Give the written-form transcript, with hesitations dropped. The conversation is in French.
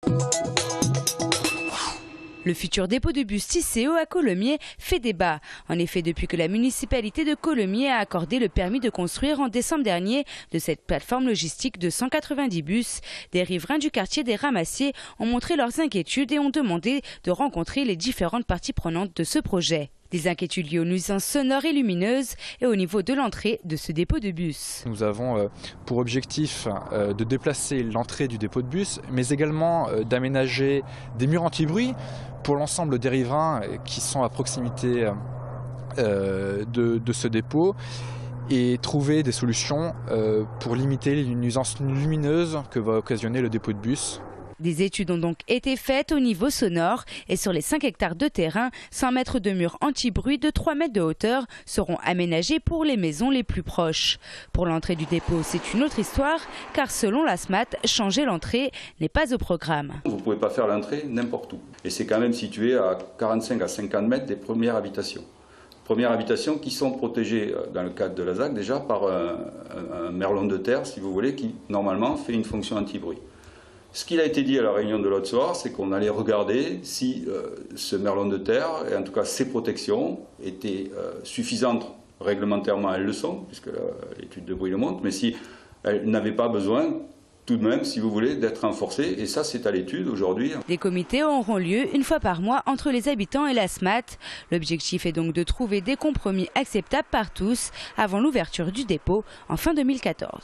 Le futur dépôt de bus Tisséo à Colomiers fait débat. En effet, depuis que la municipalité de Colomiers a accordé le permis de construire en décembre dernier de cette plateforme logistique de 190 bus, des riverains du quartier des Ramassiers ont montré leurs inquiétudes et ont demandé de rencontrer les différentes parties prenantes de ce projet. Des inquiétudes liées aux nuisances sonores et lumineuses et au niveau de l'entrée de ce dépôt de bus. Nous avons pour objectif de déplacer l'entrée du dépôt de bus, mais également d'aménager des murs anti-bruit pour l'ensemble des riverains qui sont à proximité de ce dépôt et trouver des solutions pour limiter les nuisances lumineuses que va occasionner le dépôt de bus. Des études ont donc été faites au niveau sonore et sur les 5 hectares de terrain, 100 mètres de murs anti-bruit de 3 mètres de hauteur seront aménagés pour les maisons les plus proches. Pour l'entrée du dépôt, c'est une autre histoire car selon la SMAT, changer l'entrée n'est pas au programme. Vous ne pouvez pas faire l'entrée n'importe où. Et c'est quand même situé à 45 à 50 mètres des premières habitations. Premières habitations qui sont protégées dans le cadre de la ZAC déjà par un merlon de terre, si vous voulez, qui normalement fait une fonction anti-bruit. Ce qu'il a été dit à la réunion de l'autre soir, c'est qu'on allait regarder si ce merlon de terre, et en tout cas ses protections, étaient suffisantes. Réglementairement, elles le sont, puisque l'étude de bruit le montre, mais si elles n'avaient pas besoin, tout de même, si vous voulez, d'être renforcées. Et ça, c'est à l'étude aujourd'hui. Des comités auront lieu une fois par mois entre les habitants et la SMAT. L'objectif est donc de trouver des compromis acceptables par tous avant l'ouverture du dépôt en fin 2014.